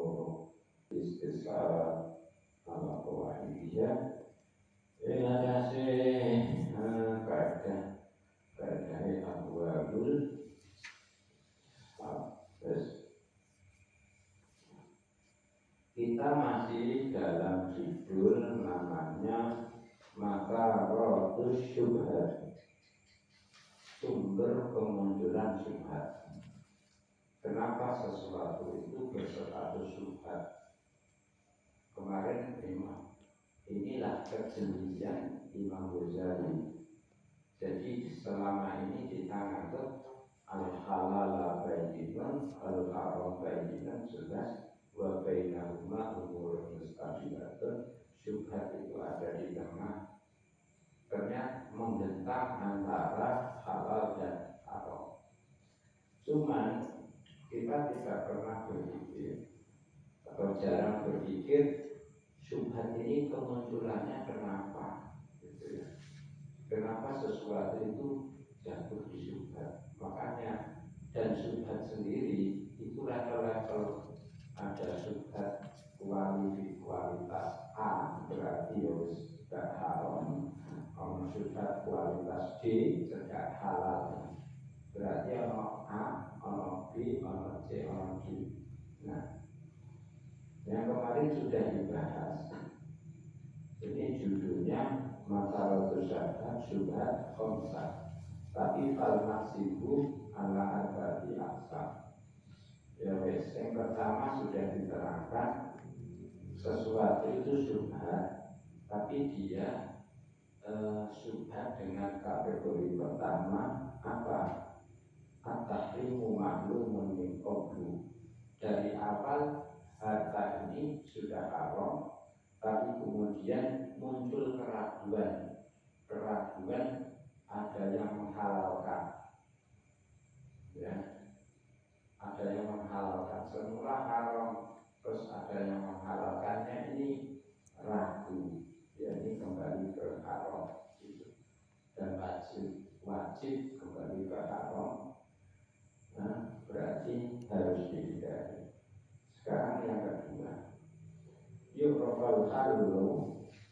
loro istiqamah ala qawaidiyah ila kasih kaidah abwabul terus kita masih dalam judul namanya Makaratus Syubhat, sumber kemunculan syubhat. Kenapa sesuatu itu berstatus syubhat? Kemarin inilah kejelian Imam Ghazali. Jadi selama ini kita nganggap al-halal bayyinun, al-haram bayyinun sudah, wa bainahuma umurun mustabihatun. Syubhat itu ada di tengah, ternyata membentang antara halal dan haram. Cuman kita tidak pernah berpikir atau jarang berpikir syubhat ini kemunculannya kenapa, gitu ya. Kenapa sesuatu itu jatuh di syubhat? Makanya dan syubhat sendiri itu level-level. Ada syubhat kualitas A berarti harus tidak haram. Kalau syubhat kualitas D tidak halal, berarti ono A, ono B, ono C, ono D. Nah, yang kemarin sudah dibahas. Ini judulnya Makaratus Syubhat Khamsah. Tapi fal maksibu ala arba'ati aqsam. Ya wes, yang pertama sudah diterangkan sesuatu itu syubhat, tapi dia syubhat dengan kategori pertama apa? At-tahrimu ma'lumun min qablu. Dari awal harta ini sudah haram, tapi kemudian muncul keraguan ada yang menghalalkan, ya. Ada yang menghalalkan, semula haram, terus ada yang menghalalkannya, ini ragu, ya, ini kembali ke haram gitu. Dan wajib kembali ke haram. Nah, berarti harus dihindari. Sekarang yang kedua, yu'rafal halu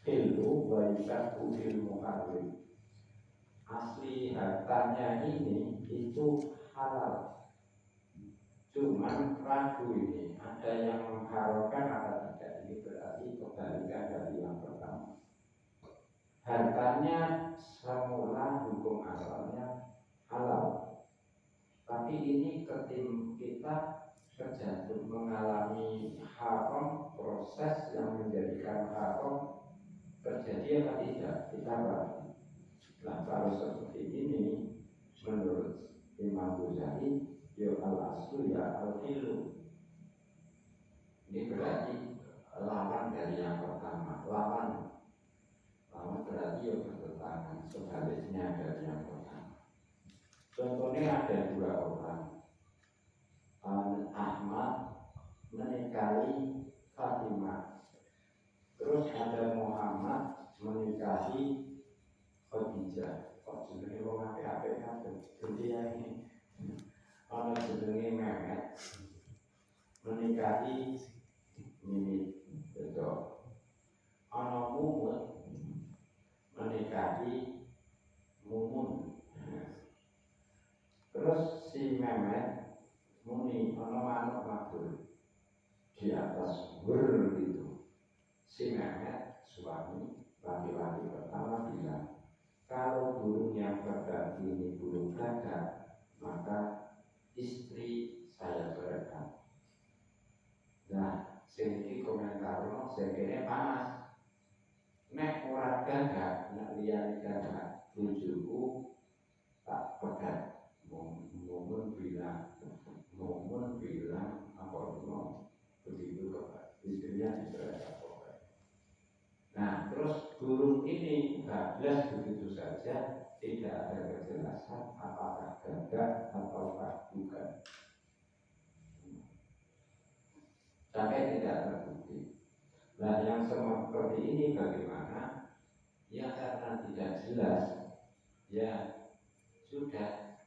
hillu wa yushaku fil muharrim. Asli hartanya ini itu halal, cuman ragu ini ada yang mengharamkan atau tidak. Ini berarti kebalikan dari yang pertama. Hartanya semula hukum asalnya halal, tapi ini ketika kita terjatuh mengalami haram, proses yang menjadikan haram terjadi apa tidak, kita ragu. Nah, kalau seperti ini menurut Imam Ghazali, ya al-aslu ya al-hilu. Ini berarti lawan dari yang pertama. Lawan berarti ya bertentangan sebaliknya dari yang pertama. Contohnya ada dua orang, Ahmad menikahi Fatimah, terus ada Muhammad menikahi Khadijah. Kok jenenge wong apik-apik kabeh. Jadi ini ana jenenge Mehmet menikahi Mimi, betul. Ana Mumun menikahi Mumun. Terus si Mehmet muni ana manuk matur di atas itu. Si Mehmet suami laki-laki pertama bilang, kalau burung yang berbagi ini burung gagak, maka istri saya berikan. Nah, sehingga komentarnya segini panas. Nek ora gagak, nek liyane gagak, bujuku tak pegat. Momen bilang apa itu begitu kepada istrinya diserahkan. Nah, terus burung ini bablas begitu saja, tidak ada kejelasan apakah gagak ataukah bukan. Sampai tidak terbukti. Nah, yang seperti ini bagaimana? Ya karena tidak jelas, ya sudah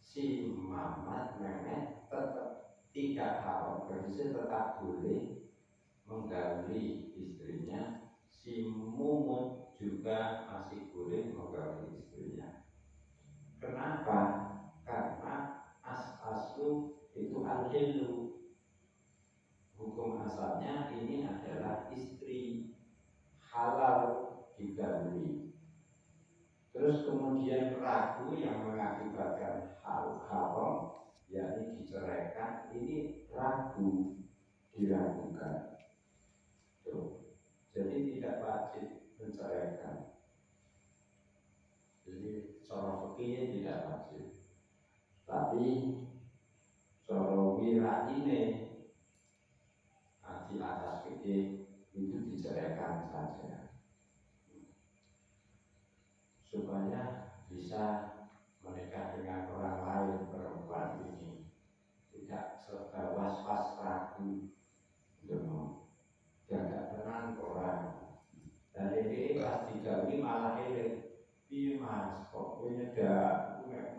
si Mamat Mehmet tetap tidak haram, berarti tetap boleh menggauli istrinya. Si mumut juga masih boleh menggauli istrinya. Kenapa? Karena aslu itu al-hilu. Hukum asalnya ini adalah istri halal digauli. Terus kemudian ragu yang mengakibatkan haram, yakni diceraikan, ini ragu, diragukan. Tuh. Jadi tidak wajib menceraikan. Jadi cara fikihnya tidak wajib. Tapi cara wira ini di atas fikih itu diceraikan saja. Supaya bisa menikah dengan orang lain, perempuan ini tidak serta was-was ragu, jaga tenang orang. Dan ini pas digauli malah elit. Iya mas, kok punya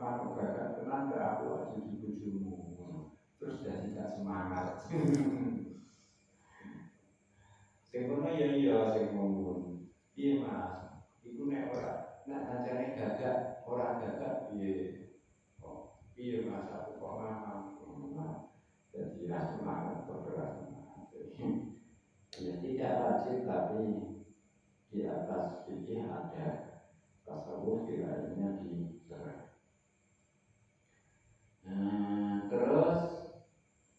mau gagak tenang gak aku aja di bujumu. Terus jadi gak semangat. Sing kono ya iya sing ngomong. Iya mas, iku nek ora nek kancane gagak ora gagak piye. Kok piye mas aku kok mamam. Jadi ra semangat kok ora semangat. Ya tidak wajib, tapi di atas fikih ada tasawuf lainnya dicerai. Terus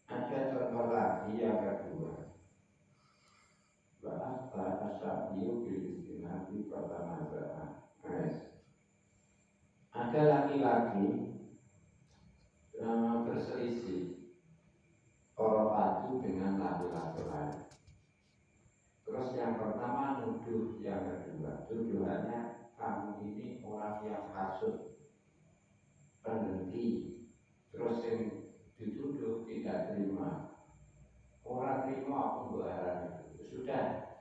ada contoh lagi yang kedua. Bahasa asyabiyu bil istinati pertama ada laki-laki berselisih padu dengan laki-laki lain. Terus yang pertama nuduh, yang kedua tuduhannya kamu ini orang yang hasut, penghenti. Terus yang dituduh tidak terima, orang terima aku berharap itu sudah,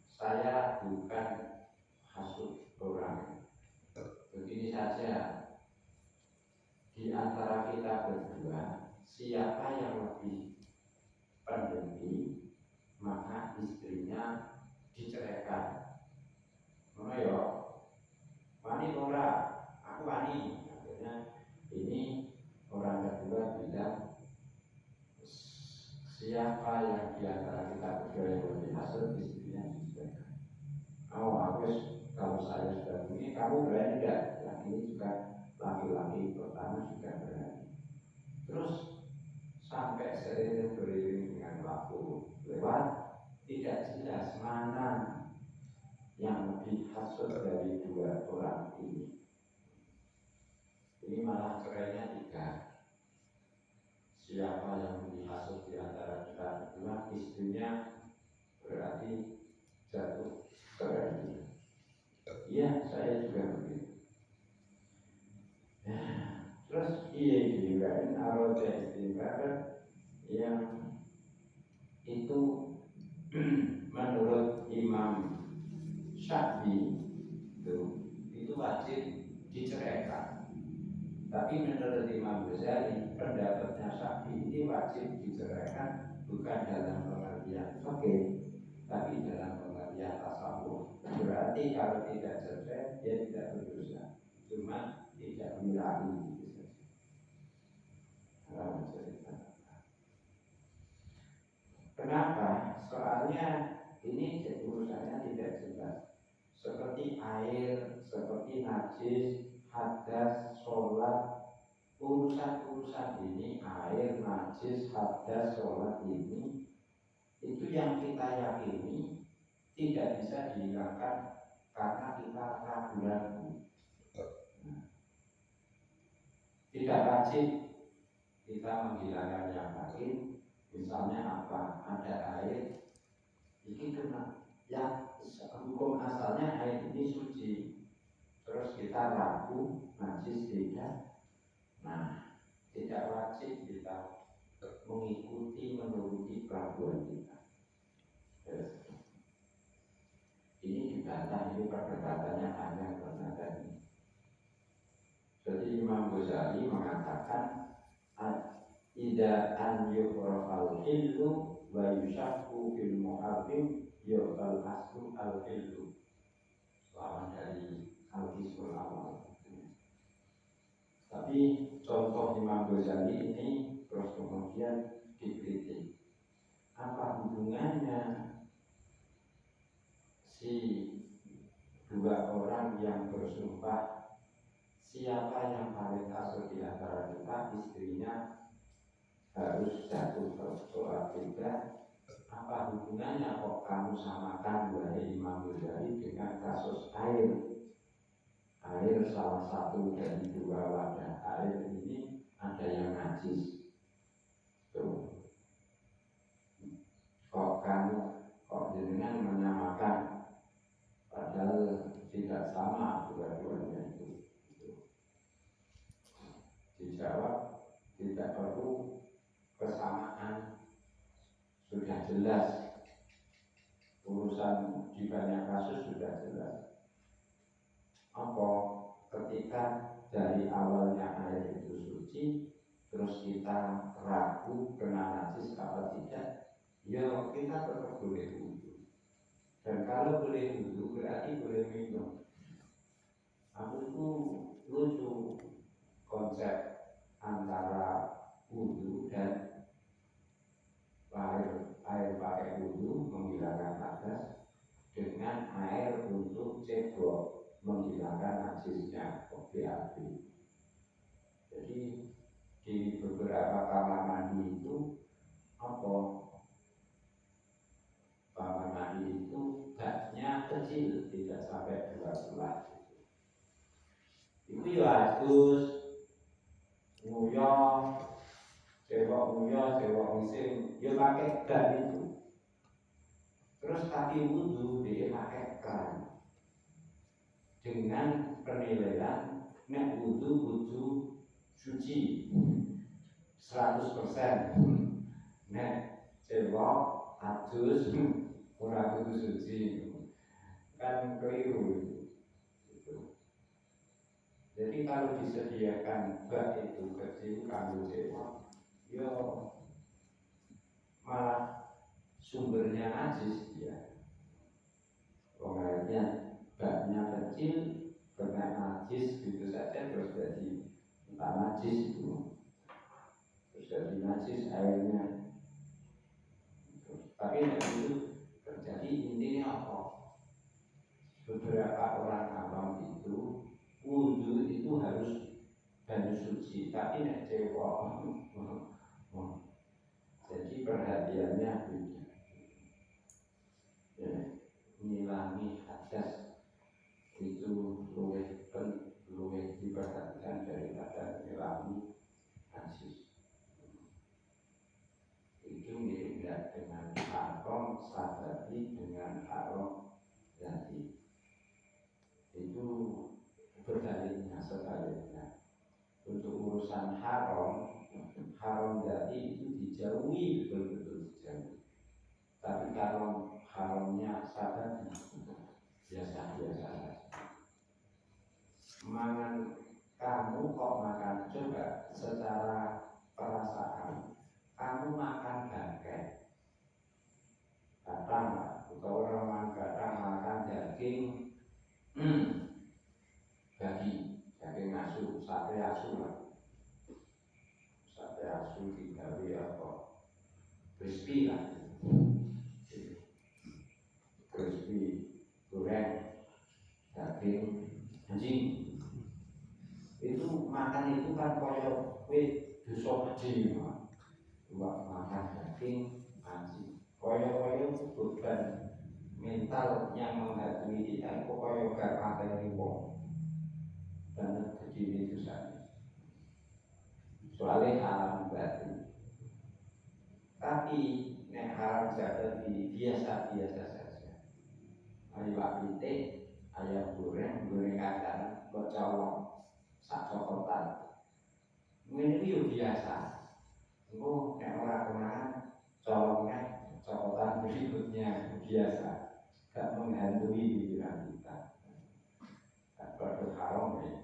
saya bukan hasut orang. Begini saja, di antara kita berdua siapa yang lebih penghenti, maka istrinya diceraikan. Mana ya? Wani ora, aku wani. Akhirnya ini orang kedua bilang, siapa yang di antara kita berdua yang lebih hasut, istrinya diceraikan. Kalau saya sudah begini, kamu berani tidak? Yang ini juga laki-laki pertama juga berani. Terus sampai seiring beriring dengan waktu lewat, tidak jelas mana yang lebih hasut dari dua orang ini. Ini malah cerainya 3. Siapa yang lebih hasut di antara kita berdua, istrinya berarti jatuh cerai. Iya, saya juga begitu. Terus juga ini arwah istighfar yang itu menurut Imam Syafi'i itu wajib diceraikan. Tapi menurut Imam Ghazali, pendapatnya Syafi'i ini wajib diceraikan bukan dalam pengertian fikih, tapi dalam pengertian tasawuf. Berarti kalau tidak cerai dia tidak berdosa, cuma tidak mirahi. Kenapa? Soalnya ini urusannya tidak jelas. Seperti air, seperti najis, hadas, sholat. Urusan-urusan ini, air, najis, hadas, sholat ini, itu yang kita yakini tidak bisa dihilangkan karena kita ragu-ragu. Tidak wajib kita menghilangkan yang lain. Misalnya apa? Ada air, ini kena. Ya, hukum asalnya air ini suci. Terus kita ragu, najis tidak. Nah, tidak wajib kita mengikuti, menuruti keraguan kita. Ini dibantah, ini perdebatannya hanya karena tadi. Jadi Imam Ghazali mengatakan ida an yu'rafal hillu wa yushakku fil muharrim yu'tal aslu al hillu. Lawan dari al-kismul awal. Tapi contoh Imam Ghazali ini terus kemudian dikritik. Apa hubungannya si dua orang yang bersumpah, siapa yang paling asal di antara kita, istrinya harus jatuh sholat tiga? Apa hubungannya kok kamu samakan wahai Imam Ghazali dengan kasus air? Air salah satu dari dua wadah air ini ada yang najis. Tuh. Kok jenengan menyamakan, padahal tidak sama dua-duanya itu. Dijawab tidak perlu kesamaan, sudah jelas. Urusan di banyak kasus sudah jelas. Apa ketika dari awalnya air itu suci, terus kita ragu kena najis apa tidak, ya kita tetap boleh wudhu. Dan kalau boleh wudhu berarti boleh minum. Aku itu lucu konsep antara wudhu dan air pakai wudhu menghilangkan hadas dengan air untuk cebok menghilangkan najisnya BAB. Jadi di beberapa kamar mandi itu kamar mandi itu baknya kecil, tidak sampai 12. Itu ya harus nguyah, cewek ngising, ya pakai bak itu. Terus tapi wudhu dia pakai keran dengan penilaian nek wudhu suci 100%. Nek cewek adus ora kudu suci, kan keliru itu. Jadi kalau disediakan bak itu kecil kanggo cewek, yo malah sumbernya najis ya. Pokoknya baknya kecil, kena najis gitu saja terus jadi entah najis itu, terus jadi najis airnya. Tapi itu terjadi intinya apa? Beberapa orang awam itu wudhu itu harus banyu suci, tapi nek cewek jadi perhatiannya beda. Ya, ngilangi hadas itu luwih diperhatikan daripada ngilangi najis. Itu mirip dengan haram sababi dengan haram jadi. Itu berbaliknya sebaliknya. Untuk urusan haram jadi itu dijauhi, betul-betul dijauhi. Tapi kalau haramnya sababi biasa-biasa saja. Mangan kamu kok makan, coba secara perasaan kamu makan bangkai batang atau orang makan daging daging asu, sate asu digawe apa crispy lah, crispy goreng daging anjing. Itu makan itu kan koyo kowe dosa kecil, makan daging anjing. Koyo beban mental yang menghadapi kita itu koyo gak materi wong. Dan kecil itu saja. Soalnya haram berarti. Tapi nek haram jadi biasa-biasa saja. Ayam pitik, ayam goreng kacang, kok colok sak cokotan. Ini itu biasa. Engko nek ora kemarin coloknya cokotan berikutnya biasa. Gak menghantui pikiran kita. Tak perlu haram ya.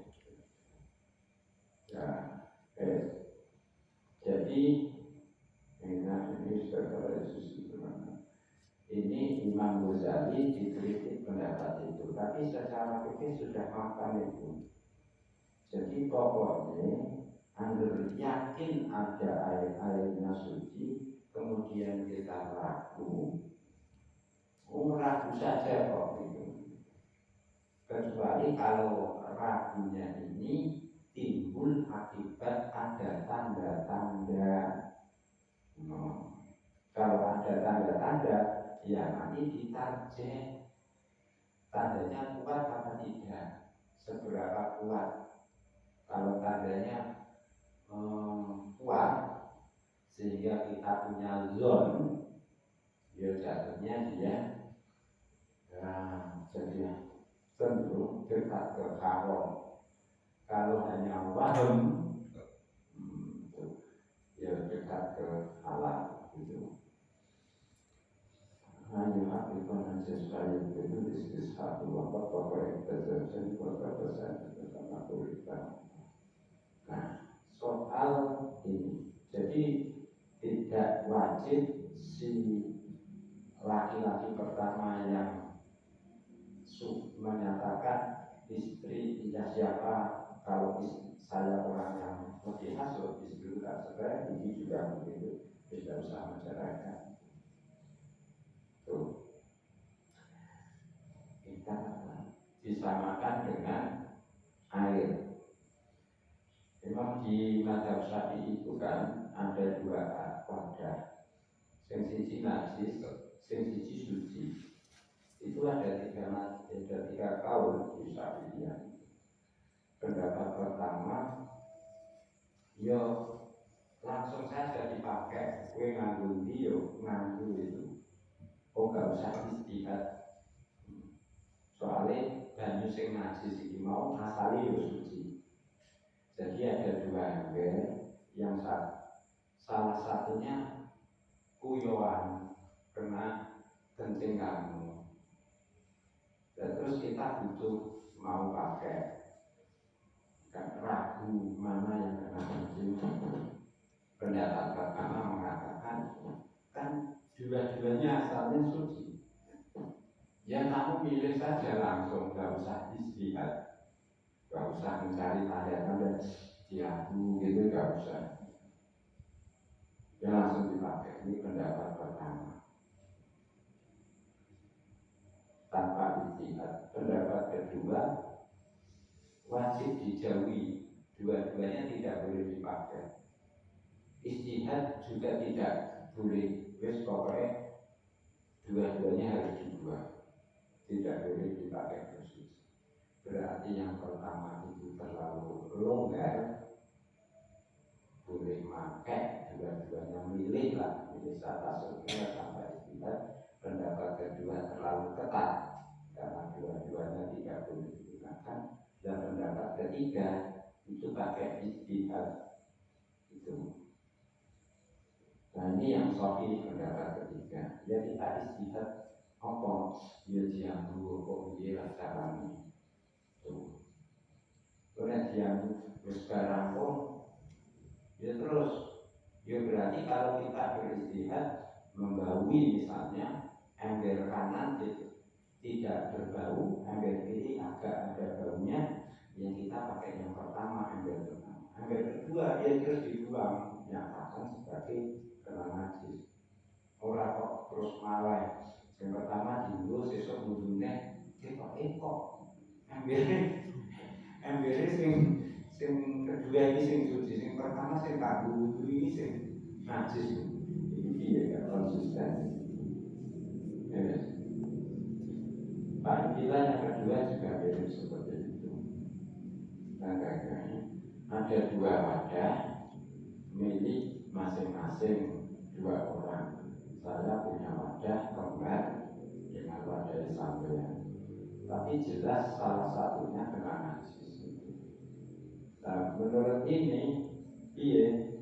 Jadi susu berwarna. Ini Imam Ghazali dikritik pendapat itu, tapi secara fikih sudah makan itu. Jadi pokoknya Anda yakin ada air-airnya suci, kemudian kita ragu, ragu saja kok itu. Kecuali kalau ragunya ini timbul akibat ada tanda-tanda. Kalau ada tanda-tanda, ya nanti ditarjeh tandanya kuat apa tidak, seberapa kuat. Kalau tandanya kuat sehingga kita punya zon, ya jatuhnya dia jadi cenderung dekat ke haram. Kalau hanya wahem, ya dekat ke halal gitu. Hanya hakikat sesuai itu bisnis satu apa yang terjadi pada saya bersama kita. Nah, soal ini, jadi tidak wajib si laki-laki pertama yang menyatakan istri tidak siapa, kalau saya orang yang lebih hasut, istri tak sebaik, ini juga begitu, tidak usah menceraikan. Tuh, kita disamakan dengan air. Memang di mazhab Syafi'i itu kan ada dua wadah, sing siji najis, sing siji suci. Itu ada tiga kaul di Syafi'iyah. Pendapat pertama, yo langsung saja dipakai, kue nganggu dia, nganggu itu, gak usah istihad. Soalnya banyu sing najis iki mau asale yo suci. Jadi ada dua ember yang salah satunya kuyoan kena kencing kamu. Dan terus kita butuh mau pakai, kan ragu mana yang kena kencing. Pendapat pertama mengatakan kan dua-duanya asalnya suci. Ya kamu pilih saja langsung, gak usah istihad. Gak usah mencari tanda-tanda diaku gitu, gak usah. Ya langsung dipakai. Ini pendapat pertama tanpa istihad. Pendapat kedua, wajib dijauhi, dua-duanya tidak boleh dipakai. Istihad juga tidak boleh. Wes pokoknya dua-duanya harus dibuang, tidak boleh dipakai khusus. Berarti yang pertama itu terlalu longgar, boleh pakai dua-duanya, milih salah satunya tanpa istihad. Pendapat kedua terlalu ketat karena dua-duanya tidak boleh digunakan. Dan pendapat ketiga itu pakai istihad itu. Nah ini yang sahih pendapat ketiga. Ya kita istihad apa? Ya diambil kok dia caranya. Karena dia sekarang pun ya terus, ya berarti kalau kita beristihad membaui misalnya ember kanan tidak berbau, ember kiri agak ada baunya, yang kita pakai yang pertama ember pertama. Ember kedua ya terus dibuang, nyatakan sebagai kena najis. Orang kok terus malah yang pertama dibuang sesuk mudune kok ember sing kedua ini sing suci, sing pertama sing tak wudu ini sing najis. Ini ya konsisten. Ya. Panggilan yang kedua juga mirip seperti itu. Nah, ada dua wadah milik masing-masing dua orang. Saya punya wadah kembar dengan wadah sampean. Tapi jelas salah satunya kena najis. Nah, menurut ini, iya,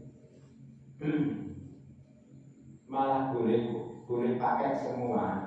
malah boleh pakai semua.